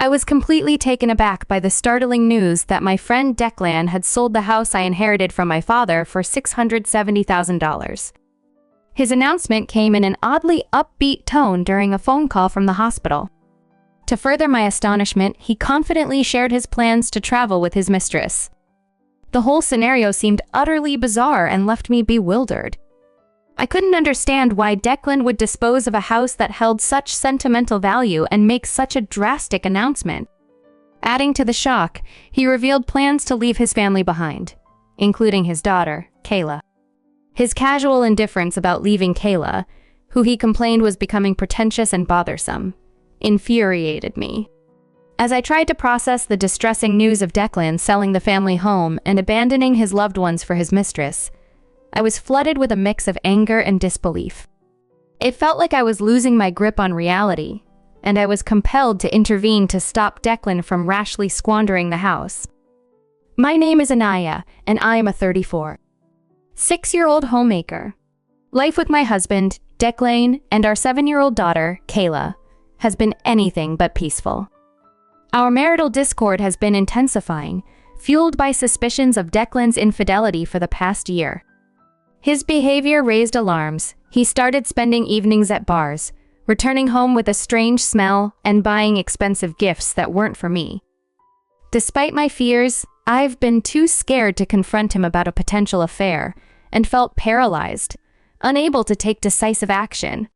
I was completely taken aback by the startling news that my friend Declan had sold the house I inherited from my father for $670,000. His announcement came in an oddly upbeat tone during a phone call from the hospital. To further my astonishment, he confidently shared his plans to travel with his mistress. The whole scenario seemed utterly bizarre and left me bewildered. I couldn't understand why Declan would dispose of a house that held such sentimental value and make such a drastic announcement. Adding to the shock, he revealed plans to leave his family behind, including his daughter, Kayla. His casual indifference about leaving Kayla, who he complained was becoming pretentious and bothersome, infuriated me. As I tried to process the distressing news of Declan selling the family home and abandoning his loved ones for his mistress, I was flooded with a mix of anger and disbelief. It felt like I was losing my grip on reality, and I was compelled to intervene to stop Declan from rashly squandering the house. My name is Anaya, and I am a 6-year-old homemaker. Life with my husband, Declan, and our 7-year-old daughter, Kayla, has been anything but peaceful. Our marital discord has been intensifying, fueled by suspicions of Declan's infidelity for the past year. His behavior raised alarms. He started spending evenings at bars, returning home with a strange smell, and buying expensive gifts that weren't for me. Despite my fears, I've been too scared to confront him about a potential affair, and felt paralyzed, unable to take decisive action.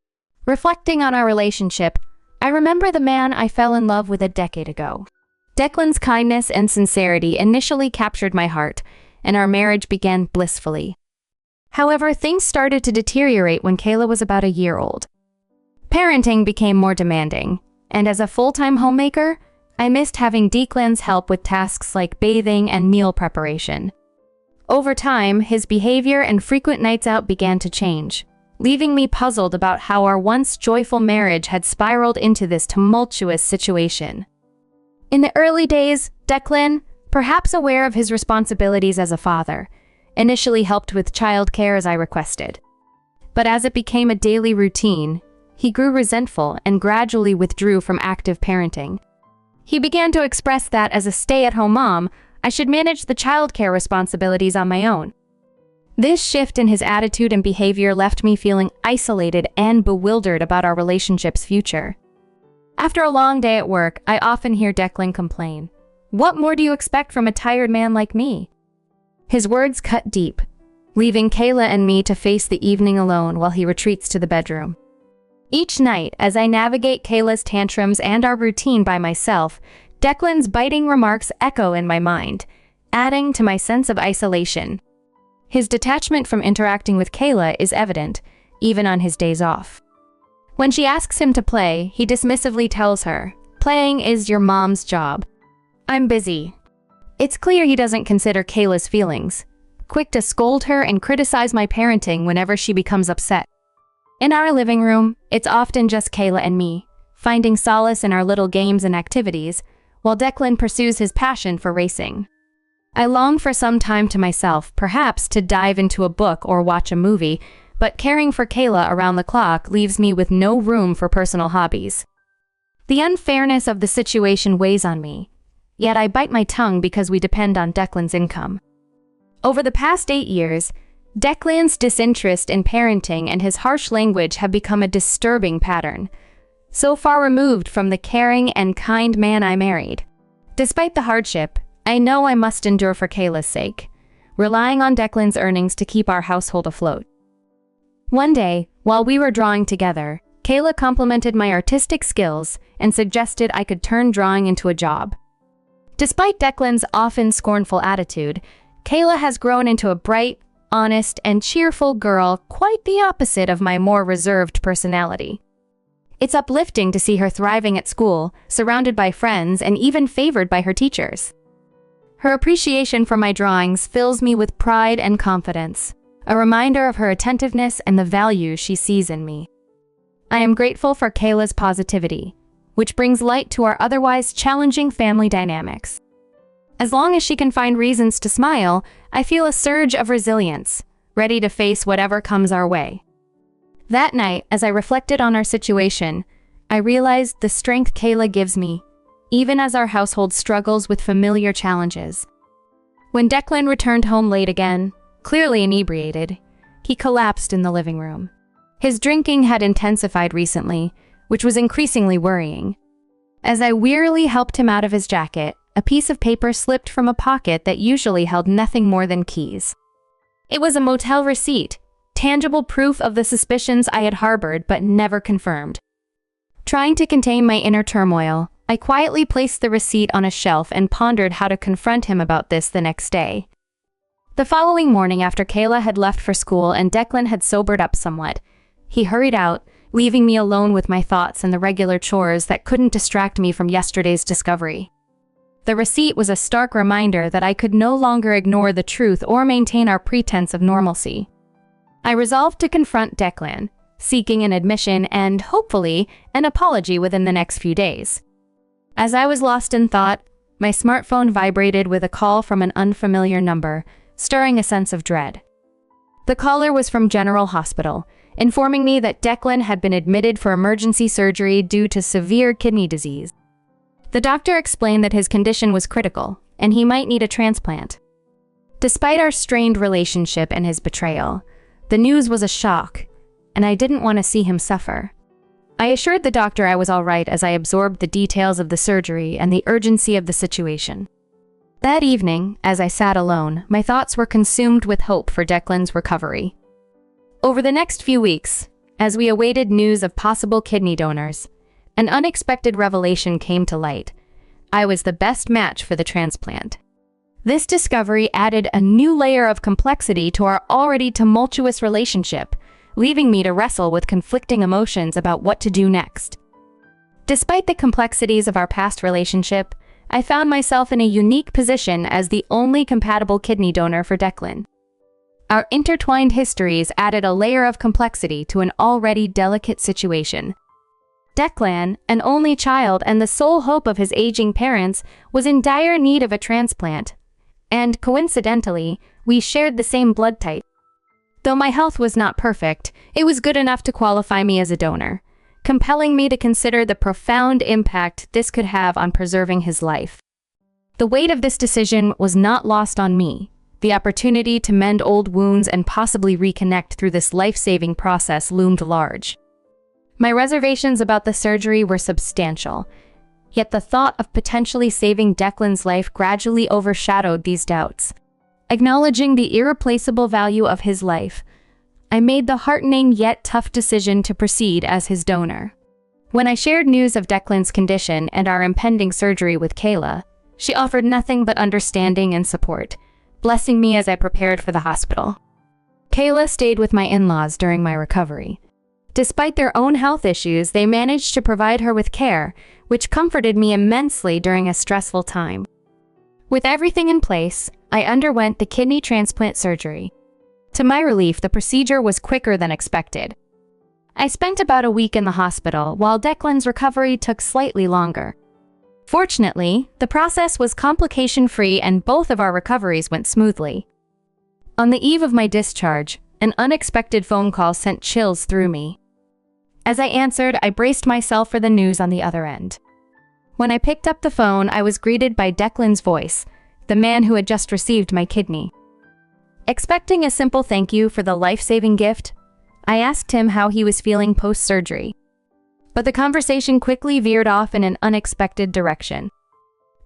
Reflecting on our relationship, I remember the man I fell in love with a decade ago. Declan's kindness and sincerity initially captured my heart, and our marriage began blissfully. However, things started to deteriorate when Kayla was about a year old. Parenting became more demanding, and as a full-time homemaker, I missed having Declan's help with tasks like bathing and meal preparation. Over time, his behavior and frequent nights out began to change, leaving me puzzled about how our once joyful marriage had spiraled into this tumultuous situation. In the early days, Declan, perhaps aware of his responsibilities as a father, initially helped with childcare as I requested. But as it became a daily routine, he grew resentful and gradually withdrew from active parenting. He began to express that as a stay-at-home mom, I should manage the childcare responsibilities on my own. This shift in his attitude and behavior left me feeling isolated and bewildered about our relationship's future. After a long day at work, I often hear Declan complain, "What more do you expect from a tired man like me?" His words cut deep, leaving Kayla and me to face the evening alone while he retreats to the bedroom. Each night, as I navigate Kayla's tantrums and our routine by myself, Declan's biting remarks echo in my mind, adding to my sense of isolation. His detachment from interacting with Kayla is evident, even on his days off. When she asks him to play, he dismissively tells her, "Playing is your mom's job. I'm busy." It's clear he doesn't consider Kayla's feelings, quick to scold her and criticize my parenting whenever she becomes upset. In our living room, it's often just Kayla and me, finding solace in our little games and activities, while Declan pursues his passion for racing. I long for some time to myself, perhaps to dive into a book or watch a movie, but caring for Kayla around the clock leaves me with no room for personal hobbies. The unfairness of the situation weighs on me, yet I bite my tongue because we depend on Declan's income. Over the past 8 years, Declan's disinterest in parenting and his harsh language have become a disturbing pattern, so far removed from the caring and kind man I married. Despite the hardship, I know I must endure for Kayla's sake, relying on Declan's earnings to keep our household afloat. One day, while we were drawing together, Kayla complimented my artistic skills and suggested I could turn drawing into a job. Despite Declan's often scornful attitude, Kayla has grown into a bright, honest, and cheerful girl, quite the opposite of my more reserved personality. It's uplifting to see her thriving at school, surrounded by friends, and even favored by her teachers. Her appreciation for my drawings fills me with pride and confidence, a reminder of her attentiveness and the value she sees in me. I am grateful for Kayla's positivity, which brings light to our otherwise challenging family dynamics. As long as she can find reasons to smile, I feel a surge of resilience, ready to face whatever comes our way. That night, as I reflected on our situation, I realized the strength Kayla gives me even as our household struggles with familiar challenges. When Declan returned home late again, clearly inebriated, he collapsed in the living room. His drinking had intensified recently, which was increasingly worrying. As I wearily helped him out of his jacket, a piece of paper slipped from a pocket that usually held nothing more than keys. It was a motel receipt, tangible proof of the suspicions I had harbored but never confirmed. Trying to contain my inner turmoil, I quietly placed the receipt on a shelf and pondered how to confront him about this the next day. The following morning, after Kayla had left for school and Declan had sobered up somewhat, he hurried out, leaving me alone with my thoughts and the regular chores that couldn't distract me from yesterday's discovery. The receipt was a stark reminder that I could no longer ignore the truth or maintain our pretense of normalcy. I resolved to confront Declan, seeking an admission and, hopefully, an apology within the next few days. As I was lost in thought, my smartphone vibrated with a call from an unfamiliar number, stirring a sense of dread. The caller was from General Hospital, informing me that Declan had been admitted for emergency surgery due to severe kidney disease. The doctor explained that his condition was critical, and he might need a transplant. Despite our strained relationship and his betrayal, the news was a shock, and I didn't want to see him suffer. I assured the doctor I was all right as I absorbed the details of the surgery and the urgency of the situation. That evening, as I sat alone, my thoughts were consumed with hope for Declan's recovery. Over the next few weeks, as we awaited news of possible kidney donors, an unexpected revelation came to light. I was the best match for the transplant. This discovery added a new layer of complexity to our already tumultuous relationship, leaving me to wrestle with conflicting emotions about what to do next. Despite the complexities of our past relationship, I found myself in a unique position as the only compatible kidney donor for Declan. Our intertwined histories added a layer of complexity to an already delicate situation. Declan, an only child and the sole hope of his aging parents, was in dire need of a transplant, and coincidentally, we shared the same blood type. Though my health was not perfect, it was good enough to qualify me as a donor, compelling me to consider the profound impact this could have on preserving his life. The weight of this decision was not lost on me. The opportunity to mend old wounds and possibly reconnect through this life-saving process loomed large. My reservations about the surgery were substantial, yet the thought of potentially saving Declan's life gradually overshadowed these doubts. Acknowledging the irreplaceable value of his life, I made the heartening yet tough decision to proceed as his donor. When I shared news of Declan's condition and our impending surgery with Kayla, she offered nothing but understanding and support, blessing me as I prepared for the hospital. Kayla stayed with my in-laws during my recovery. Despite their own health issues, they managed to provide her with care, which comforted me immensely during a stressful time. With everything in place, I underwent the kidney transplant surgery. To my relief, the procedure was quicker than expected. I spent about a week in the hospital, while Declan's recovery took slightly longer. Fortunately, the process was complication-free and both of our recoveries went smoothly. On the eve of my discharge, an unexpected phone call sent chills through me. As I answered, I braced myself for the news on the other end. When I picked up the phone, I was greeted by Declan's voice, the man who had just received my kidney. Expecting a simple thank you for the life-saving gift, I asked him how he was feeling post-surgery. But the conversation quickly veered off in an unexpected direction.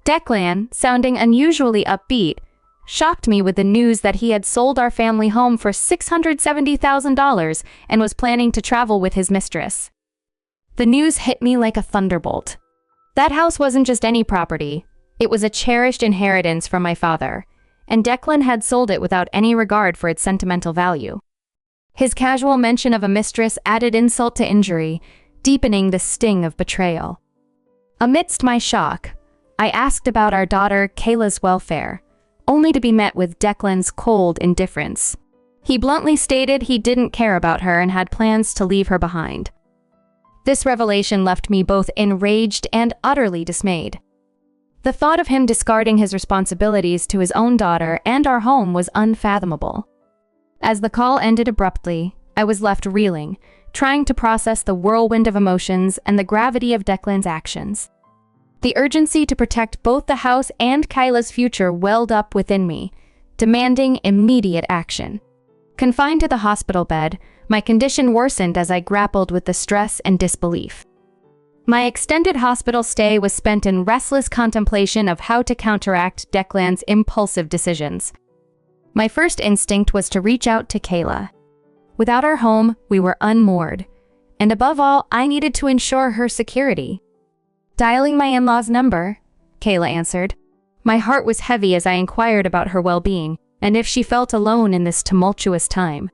Declan, sounding unusually upbeat, shocked me with the news that he had sold our family home for $670,000 and was planning to travel with his mistress. The news hit me like a thunderbolt. That house wasn't just any property. It was a cherished inheritance from my father, and Declan had sold it without any regard for its sentimental value. His casual mention of a mistress added insult to injury, deepening the sting of betrayal. Amidst my shock, I asked about our daughter Kayla's welfare, only to be met with Declan's cold indifference. He bluntly stated he didn't care about her and had plans to leave her behind. This revelation left me both enraged and utterly dismayed. The thought of him discarding his responsibilities to his own daughter and our home was unfathomable. As the call ended abruptly, I was left reeling, trying to process the whirlwind of emotions and the gravity of Declan's actions. The urgency to protect both the house and Kyla's future welled up within me, demanding immediate action. Confined to the hospital bed, my condition worsened as I grappled with the stress and disbelief. My extended hospital stay was spent in restless contemplation of how to counteract Declan's impulsive decisions. My first instinct was to reach out to Kayla. Without our home, we were unmoored, and above all, I needed to ensure her security. Dialing my in-law's number, Kayla answered. My heart was heavy as I inquired about her well-being, and if she felt alone in this tumultuous time.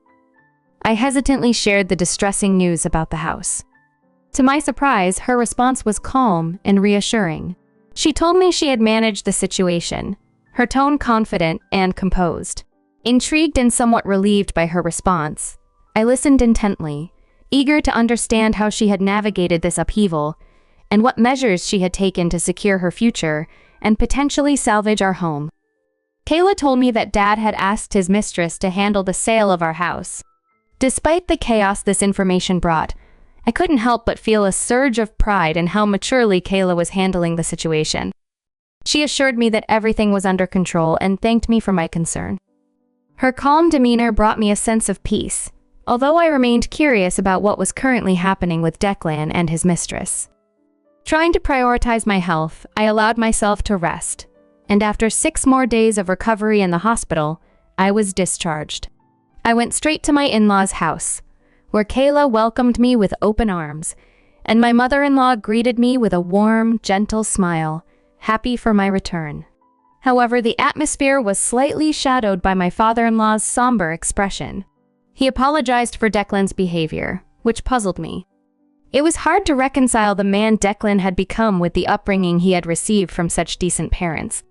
I hesitantly shared the distressing news about the house. To my surprise, her response was calm and reassuring. She told me she had managed the situation, her tone confident and composed. Intrigued and somewhat relieved by her response, I listened intently, eager to understand how she had navigated this upheaval and what measures she had taken to secure her future and potentially salvage our home. Kayla told me that Dad had asked his mistress to handle the sale of our house. Despite the chaos this information brought, I couldn't help but feel a surge of pride in how maturely Kayla was handling the situation. She assured me that everything was under control and thanked me for my concern. Her calm demeanor brought me a sense of peace, although I remained curious about what was currently happening with Declan and his mistress. Trying to prioritize my health, I allowed myself to rest, and after 6 more days of recovery in the hospital, I was discharged. I went straight to my in-laws' house, where Kayla welcomed me with open arms, and my mother-in-law greeted me with a warm, gentle smile, happy for my return. However, the atmosphere was slightly shadowed by my father-in-law's somber expression. He apologized for Declan's behavior, which puzzled me. It was hard to reconcile the man Declan had become with the upbringing he had received from such decent parents.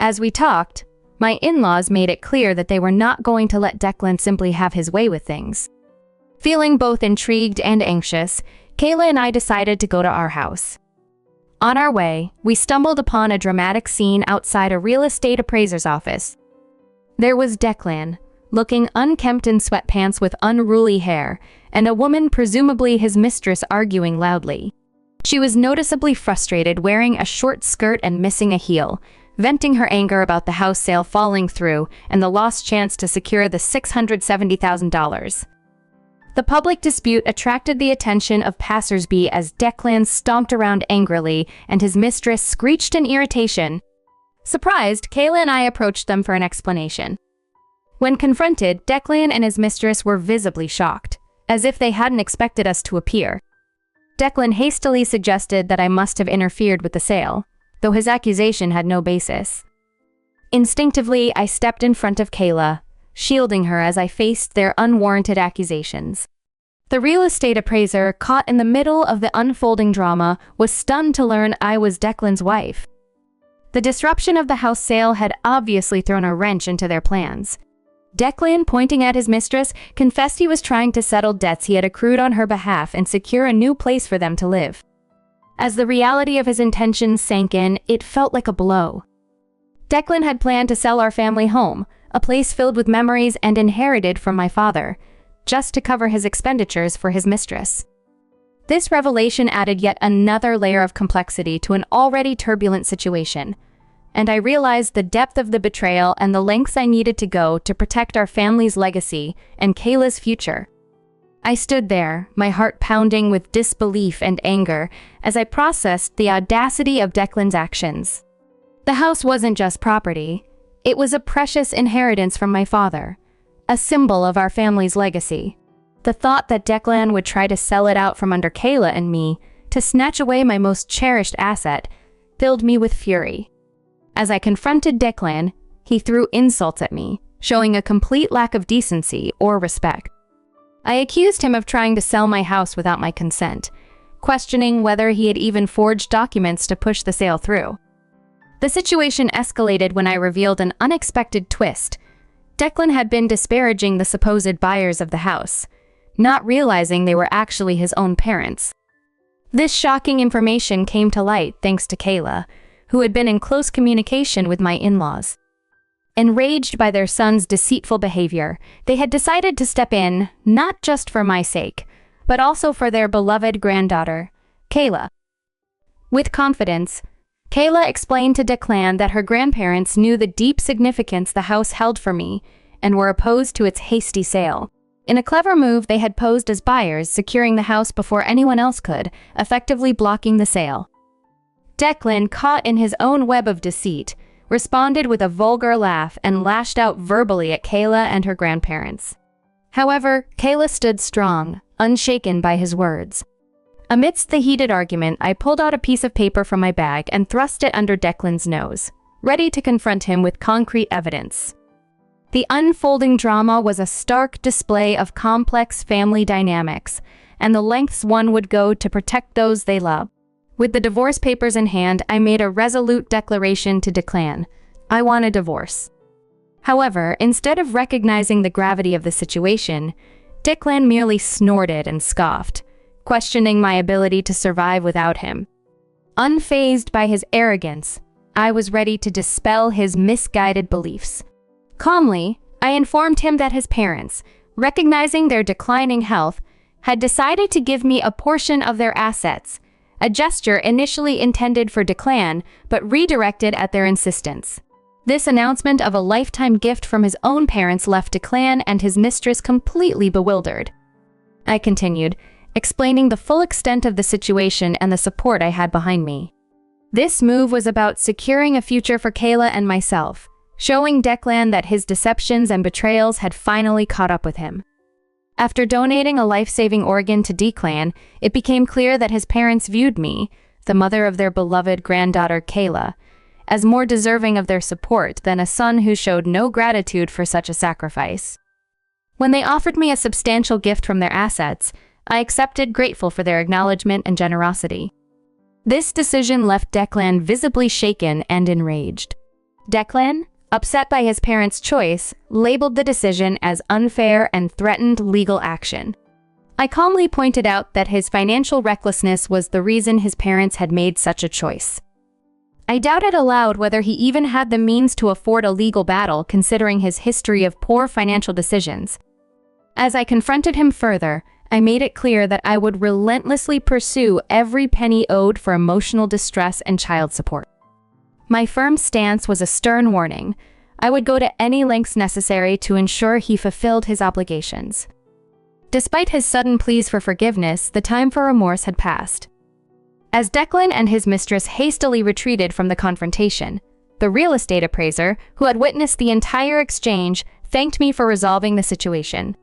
As we talked, my in-laws made it clear that they were not going to let Declan simply have his way with things. Feeling both intrigued and anxious, Kayla and I decided to go to our house. On our way, we stumbled upon a dramatic scene outside a real estate appraiser's office. There was Declan, looking unkempt in sweatpants with unruly hair, and a woman, presumably his mistress, arguing loudly. She was noticeably frustrated, wearing a short skirt and missing a heel, venting her anger about the house sale falling through and the lost chance to secure the $670,000. The public dispute attracted the attention of passers-by as Declan stomped around angrily and his mistress screeched in irritation. Surprised, Kayla and I approached them for an explanation. When confronted, Declan and his mistress were visibly shocked, as if they hadn't expected us to appear. Declan hastily suggested that I must have interfered with the sale, though his accusation had no basis. Instinctively, I stepped in front of Kayla, shielding her as I faced their unwarranted accusations. The real estate appraiser, caught in the middle of the unfolding drama, was stunned to learn I was Declan's wife. The disruption of the house sale had obviously thrown a wrench into their plans. Declan, pointing at his mistress, confessed he was trying to settle debts he had accrued on her behalf and secure a new place for them to live. As the reality of his intentions sank in, it felt like a blow. Declan had planned to sell our family home, a place filled with memories and inherited from my father, just to cover his expenditures for his mistress. This revelation added yet another layer of complexity to an already turbulent situation, and I realized the depth of the betrayal and the lengths I needed to go to protect our family's legacy and Kayla's future. I stood there, my heart pounding with disbelief and anger, as I processed the audacity of Declan's actions. The house wasn't just property. It was a precious inheritance from my father, a symbol of our family's legacy. The thought that Declan would try to sell it out from under Kayla and me, to snatch away my most cherished asset, filled me with fury. As I confronted Declan, he threw insults at me, showing a complete lack of decency or respect. I accused him of trying to sell my house without my consent, questioning whether he had even forged documents to push the sale through. The situation escalated when I revealed an unexpected twist. Declan had been disparaging the supposed buyers of the house, not realizing they were actually his own parents. This shocking information came to light thanks to Kayla, who had been in close communication with my in-laws. Enraged by their son's deceitful behavior, they had decided to step in, not just for my sake, but also for their beloved granddaughter, Kayla. With confidence, Kayla explained to Declan that her grandparents knew the deep significance the house held for me and were opposed to its hasty sale. In a clever move, they had posed as buyers, securing the house before anyone else could, effectively blocking the sale. Declan, caught in his own web of deceit, responded with a vulgar laugh and lashed out verbally at Kayla and her grandparents. However, Kayla stood strong, unshaken by his words. Amidst the heated argument, I pulled out a piece of paper from my bag and thrust it under Declan's nose, ready to confront him with concrete evidence. The unfolding drama was a stark display of complex family dynamics, and the lengths one would go to protect those they love. With the divorce papers in hand, I made a resolute declaration to Declan. I want a divorce. However, instead of recognizing the gravity of the situation, Declan merely snorted and scoffed, questioning my ability to survive without him. Unfazed by his arrogance, I was ready to dispel his misguided beliefs. Calmly, I informed him that his parents, recognizing their declining health, had decided to give me a portion of their assets, a gesture initially intended for Declan, but redirected at their insistence. This announcement of a lifetime gift from his own parents left Declan and his mistress completely bewildered. I continued, explaining the full extent of the situation and the support I had behind me. This move was about securing a future for Kayla and myself, showing Declan that his deceptions and betrayals had finally caught up with him. After donating a life-saving organ to Declan, it became clear that his parents viewed me, the mother of their beloved granddaughter Kayla, as more deserving of their support than a son who showed no gratitude for such a sacrifice. When they offered me a substantial gift from their assets, I accepted, grateful for their acknowledgement and generosity. This decision left Declan visibly shaken and enraged. Declan, upset by his parents' choice, labeled the decision as unfair and threatened legal action. I calmly pointed out that his financial recklessness was the reason his parents had made such a choice. I doubted aloud whether he even had the means to afford a legal battle, considering his history of poor financial decisions. As I confronted him further, I made it clear that I would relentlessly pursue every penny owed for emotional distress and child support. My firm stance was a stern warning. I would go to any lengths necessary to ensure he fulfilled his obligations. Despite his sudden pleas for forgiveness, the time for remorse had passed. As Declan and his mistress hastily retreated from the confrontation, the real estate appraiser, who had witnessed the entire exchange, thanked me for resolving the situation.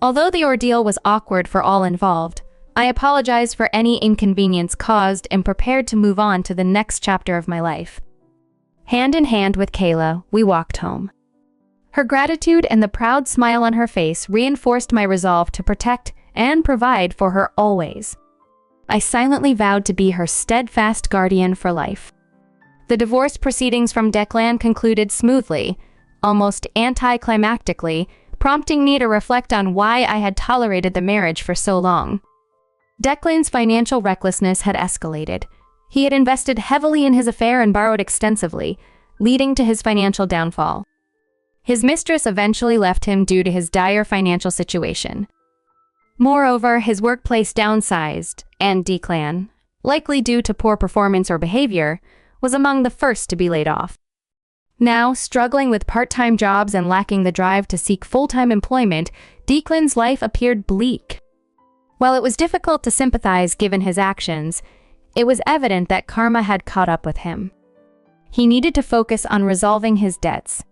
Although the ordeal was awkward for all involved, I apologized for any inconvenience caused and prepared to move on to the next chapter of my life. Hand in hand with Kayla, we walked home. Her gratitude and the proud smile on her face reinforced my resolve to protect and provide for her always. I silently vowed to be her steadfast guardian for life. The divorce proceedings from Declan concluded smoothly, almost anticlimactically, prompting me to reflect on why I had tolerated the marriage for so long. Declan's financial recklessness had escalated. He had invested heavily in his affair and borrowed extensively, leading to his financial downfall. His mistress eventually left him due to his dire financial situation. Moreover, his workplace downsized, and Declan, likely due to poor performance or behavior, was among the first to be laid off. Now, struggling with part-time jobs and lacking the drive to seek full-time employment, Declan's life appeared bleak. While it was difficult to sympathize given his actions, it was evident that karma had caught up with him. He needed to focus on resolving his debts.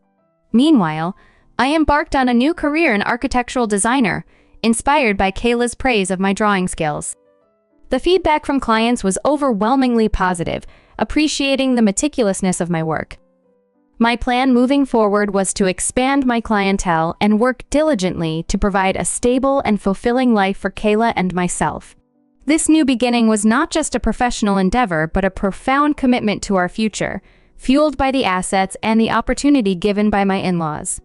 Meanwhile, I embarked on a new career in architectural designer, inspired by Kayla's praise of my drawing skills. The feedback from clients was overwhelmingly positive, appreciating the meticulousness of my work. My plan moving forward was to expand my clientele and work diligently to provide a stable and fulfilling life for Kayla and myself. This new beginning was not just a professional endeavor, but a profound commitment to our future, fueled by the assets and the opportunity given by my in-laws.